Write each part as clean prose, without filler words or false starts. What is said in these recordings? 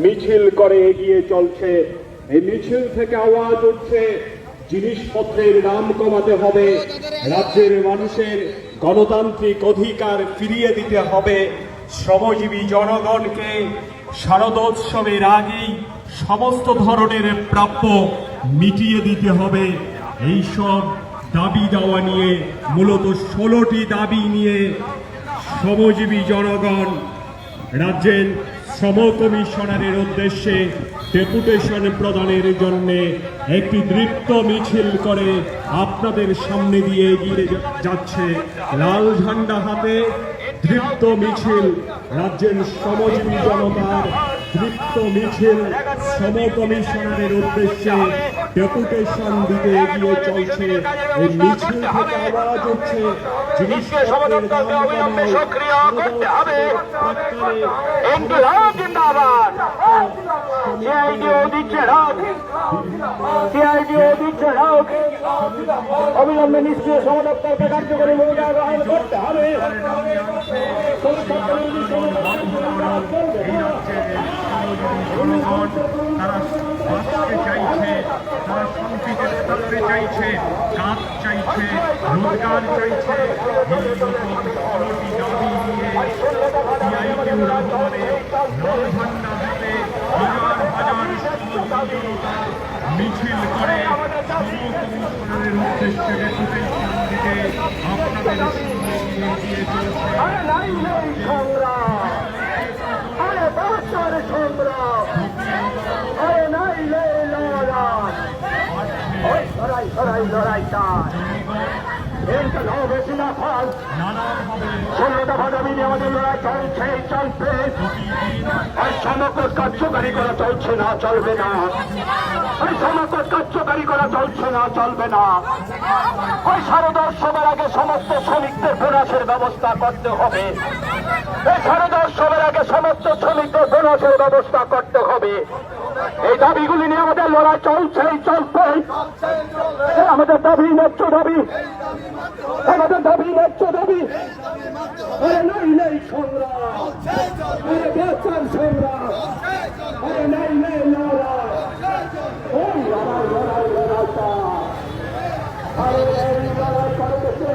মিছিল করে এগিয়ে চলছে। এই মিছিল থেকে আওয়াজ উঠছে, জিনিসপত্রের দাম কমাতে হবে, রাজ্যের মানুষের গণতান্ত্রিক অধিকার ফিরিয়ে দিতে হবে, শ্রমজীবী জনগণকে শারদোৎসবের আগেই সমস্ত ধরনের প্রাপ্য মিটিয়ে দিতে হবে। এইসব দাবি দাওয়া নিয়ে, মূলত 16টি দাবি নিয়ে শ্রমজীবী জনগণ রাজ্যের শ্রম কমিশনারের উদ্দেশ্যে ডেপুটেশন প্রদানের জন্য একটি দীপ্ত মিছিল করে আপনাদের সামনে দিয়ে এগিয়ে যাচ্ছে। লাল ঝান্ডা হাতে দীপ্ত মিছিল, রাজ্যের শ্রমজীবী জনতার দীপ্ত মিছিল শ্রম কমিশনারের উদ্দেশ্যে ডেপুটেশন দিতে এগিয়ে চলছে। এই মিছিল থেকে আওয়াজ উঠছে, জিনিসপত্রের দাম কমাও, অবিলম্বে নিষ্ক্রিয় সমাদপ্তরকে কার্যকরী ভূমিকা গ্রহণ করতে হবে। তারা বাঁচতে চাইছে, তারা শান্তিতে থাকতে চাইছে, কাজ চাইছে, রোজগার চাইছে। এই রকম 16টি দাবি নিয়ে সিআইটিউ রাজপথে লাল ঝান্ডা হাতে হাজার হাজার জনতা মিছিল করে শ্রম কমিশনারের উদ্দেশ্যে ডেপুটেশন দিতে আপনাদের সঙ্গে এগিয়ে চলছে। কার্যকারী করা চলছে না, চলবে না। সমাজের কার্যকারী করা চলছে না, চলবে না। ওই শারদোৎসবের আগে সমস্ত শ্রমিকদের বোনাসের ব্যবস্থা করতে হবে। এই শারদোৎসবের আগে সমস্ত শ্রমিকদের বোনাসের ব্যবস্থা করতে হবে। এই দাবিগুলি নিয়ে আমাদের লড়াই চলছেই, চলবে। আমাদের দাবি ন্যায্য দাবি, আমাদের দাবি ন্যায্য দাবি। নাই নাই সংগ্রাম, বাঁচার সংগ্রাম, নাই নাই লড়াই, ওই লড়াই লড়াই লড়াইটা এই লড়াই করতেছে।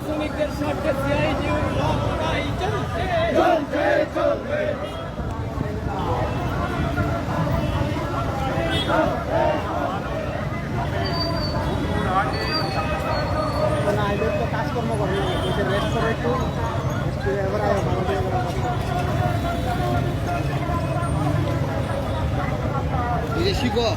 শ্রমিকদের স্বার্থে সিআইটিউ লড়াই চলছে, চলছে, চলবে। কাজকর্ম করে রেস্ট করে একটু শিখো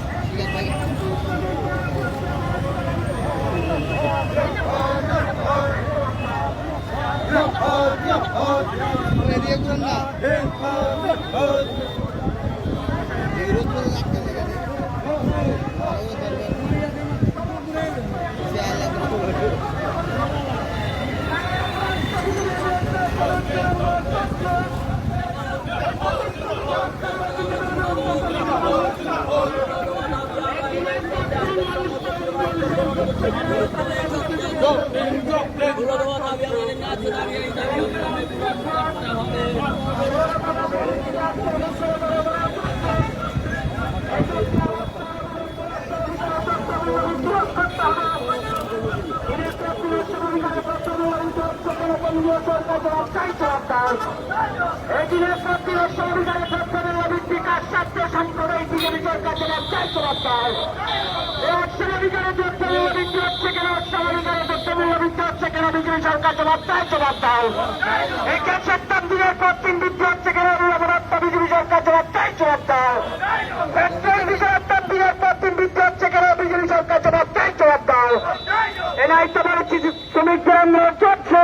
শ্রমিকদের আন্দোলন চলছে,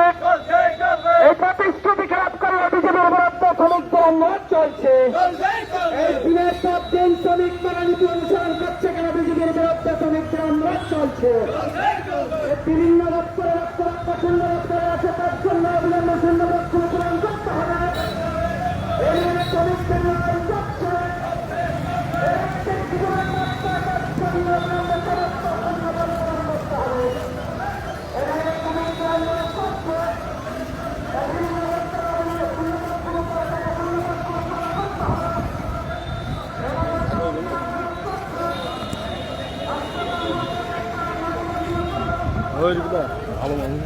এই প্রতিশ্রুতি খেলাপ করে বিজেপির বিরুদ্ধে শ্রমিকদের আন্দোলন চলছে। দিনের পর দিন শ্রমিক নীতি অনুসরণ করছে কেন বিজেপির বিরুদ্ধে শ্রমিকদের আন্দোলন চলছে। বিভিন্ন দপ্তরে শূন্য দপ্তরে আছে, তার জন্য অবিলম্বে শূন্য দপ্তর পূরণ করতে হবে। এই শ্রমিকদের লড়াই চলছে। ভালো মানুষ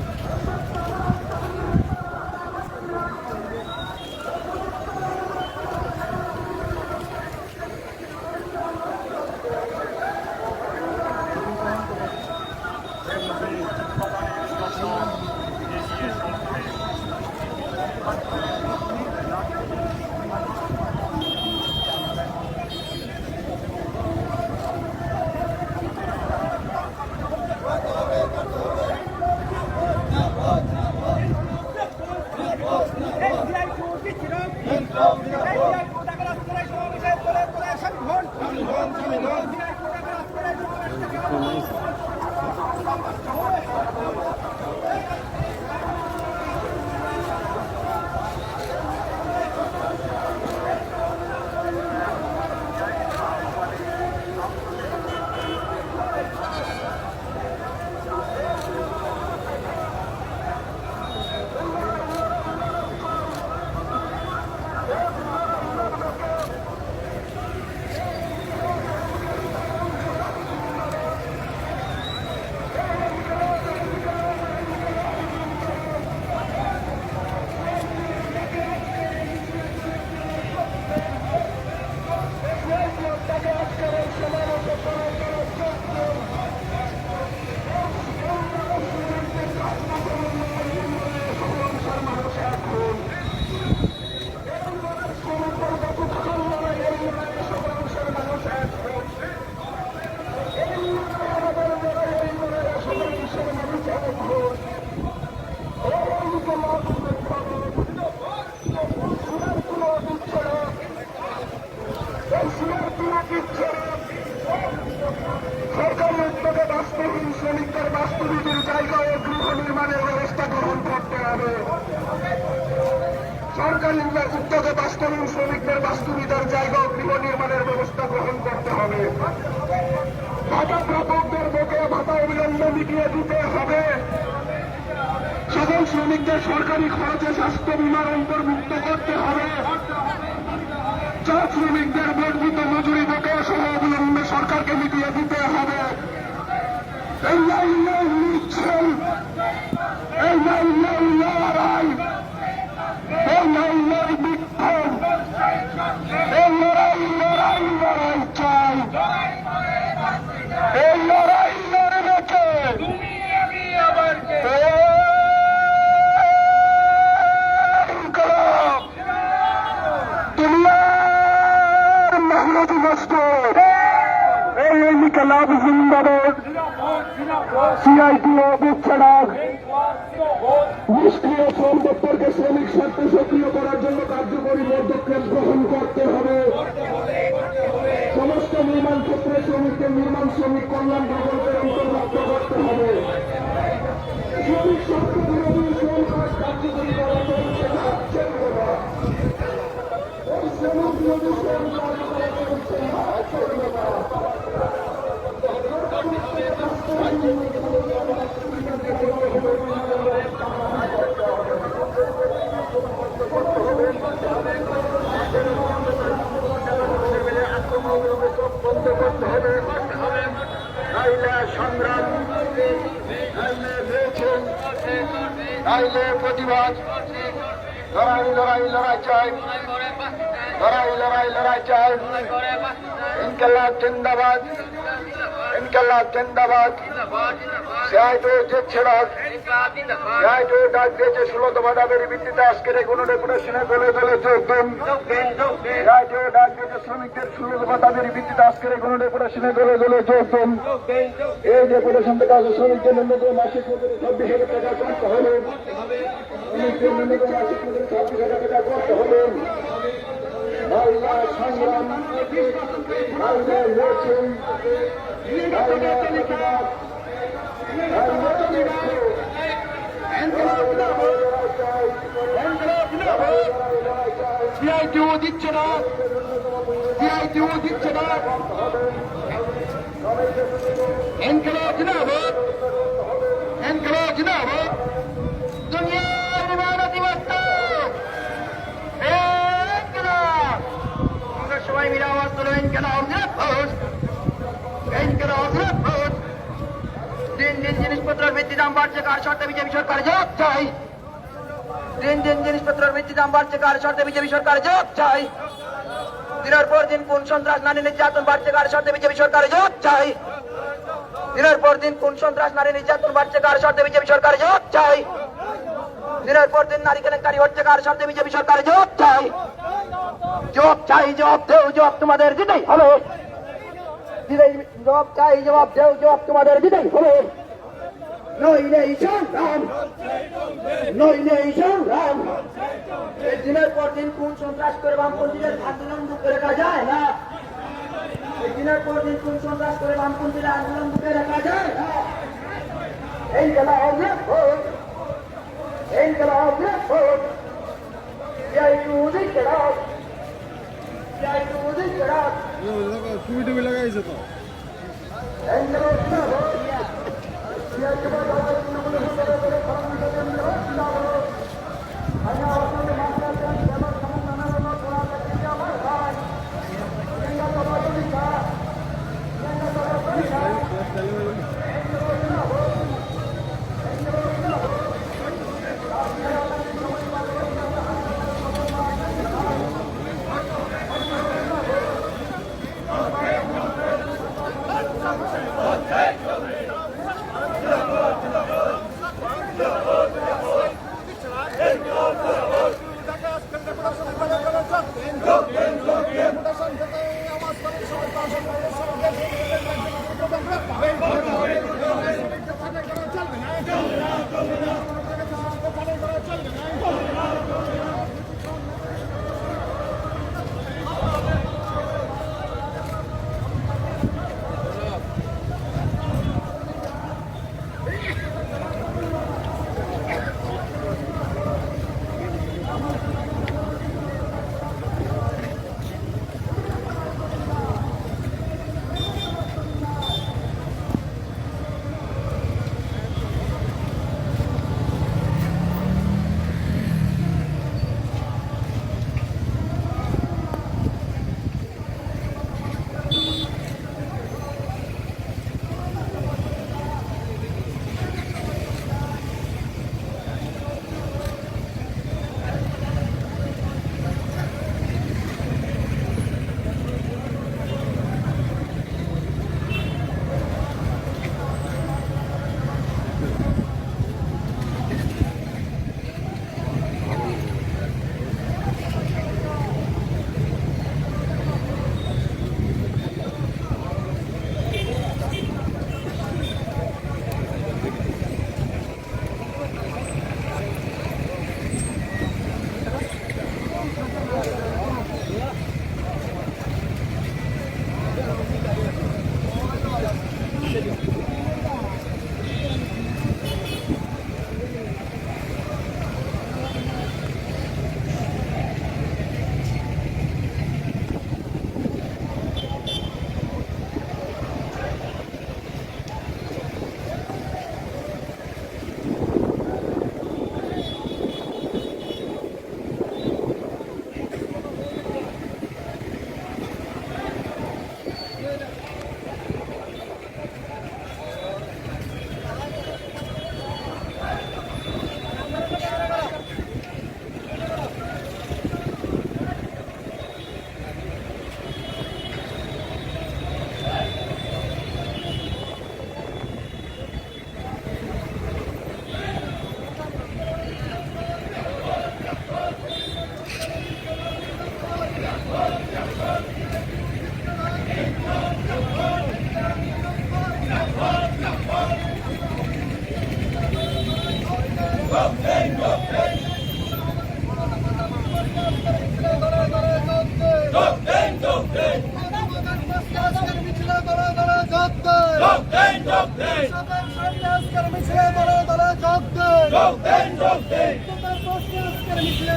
সরকারি উদ্যোগে বাস্তবহীন শ্রমিকদের বাস্তবিকের জায়গায় গৃহ নির্মাণের ব্যবস্থা গ্রহণ করতে হবে। সরকারি উদ্যোগে বাস্তবহীন শ্রমিকদের বাস্তবিকের জায়গায় গৃহ নির্মাণের ব্যবস্থা গ্রহণ করতে হবে। ভাতা প্রাপকদের বকেয়া ভাতা অবিলম্বে মিটিয়ে দিতে হবে। সকল শ্রমিকদের সরকারি খরচে স্বাস্থ্য বীমার অন্তর্ভুক্ত করতে হবে। চা শ্রমিকদের বর্ধিত মজুরি বকেয়া সহ অবিলম্বে সরকারকে মিটিয়ে দিতে হবে। এই লাইনের মিছিল, এই লাইনের লড়াই, এই লাইনের বিক্ষোভ, এই লড়াই লড়াই লড়াই চাই। এই লড়াই লড়বে কে? ইনকলাব জিন্দাবাদ। সিআইটিও ছাড়া নিষ্ক্রিয় শ্রম দপ্তরকে শ্রমিক স্বার্থে সক্রিয় করার জন্য কার্যকরী পদক্ষেপ গ্রহণ করতে হবে। সমস্ত নির্মাণ ক্ষেত্রে শ্রমিকদের নির্মাণ শ্রমিক কল্যাণ প্রকল্পের অন্তর্ভুক্ত করতে হবে। শ্রমিক স্বার্থ বিরোধী শ্রম কাজ কার্যকরী করা চলছে না, চলবে না। এই শ্রমিক বিরোধী শ্রম কাজ করা চলছে না, চলবে না। সংগ্রাম, প্রতিবাদ, লড়াই লড়াই লড়াই চাই, লড়াই লড়াই লড়াই চাই। ইনকলাব জিন্দাবাদ, ইনকলাব জিন্দাবাদ। সিআইটিও ছেড়া জাতীয় ডাক দিয়েছে 16 দফা দাবির ভিত্তিতে আজকের এই গণডেপুটেশনে দলে দলে যোগ দিন। জাতীয় ডাক দিয়েছে শ্রমিকদের 16 দফা দাবির ভিত্তিতে আজকের এই গণডেপুটেশনে দলে দলে যোগ দিন। এই ডেপুটেশন থেকে আজ শ্রমিকদের ন্যূনতম মাসিক মজুরি 26,000 টাকা করতে হবে। শ্রমিকদের ন্যূনতম মাসিক মজুরি 26,000 টাকা করতে হবে। বাংলা সংগ্রাম, বাংলা লড়াই, বাংলা প্রতিবাদ, সিআইটিও দিচ্ছে না, সিআইটিও দিচ্ছে না। ইনকলাব জিন্দাবাদ, ইনকলাব জিন্দাবাদ। দুনিয়ার ইমারতি বাস্তব, ইনকলাব। আমরা সবাই মিলে আওয়াজ তুলো, ইনকলাব জিন্দাবাদ, ইনকলাব জিন্দাবাদ। দিন দিন জিনিসপত্রের ভিত্তি দাম বাড়ছে, কার শর্তে বিজেপি সরকার জবাব চাই। দিন দিন জিনিসপত্রের ভিত্তি দাম বাড়ছে, কার শর্তে বিজেপি সরকার জবাব চাই। দিনের পর দিন কোন সন্ত্রাস নারী নির্যাতন বাড়ছে, কার শর্তে বিজেপি সরকার জবাব চাই। দিনের পর দিন কোন সন্ত্রাস নারী নির্যাতন বাড়ছে, কার শর্তে বিজেপি সরকার জবাব চাই। দিনের পর দিন নারী কেলেঙ্কারি হচ্ছে, কার শর্তে বিজেপি সরকার জবাব চাই। জবাব চাই, জবাব দেও, জবাব তোমাদের দিতেই হবে। জবাব চাই, জবাব দেও, জবাব তোমাদের দিতেই হবে। নইলে সংগ্রাম, নইলে সংগ্রাম। দিনের পর দিন কোন সন্ত্রাস করে বামপন্থীদের আন্দোলন বুকে রাখা যায় না। দিনের পর দিন কোন সন্ত্রাস করে বামপন্থীদের আন্দোলন বুকে রাখা যায় না। এই গেলা অগ্রহ, এই গেলা অগ্রহ। তুমি টুবি লাগাইছো তো মিছিলে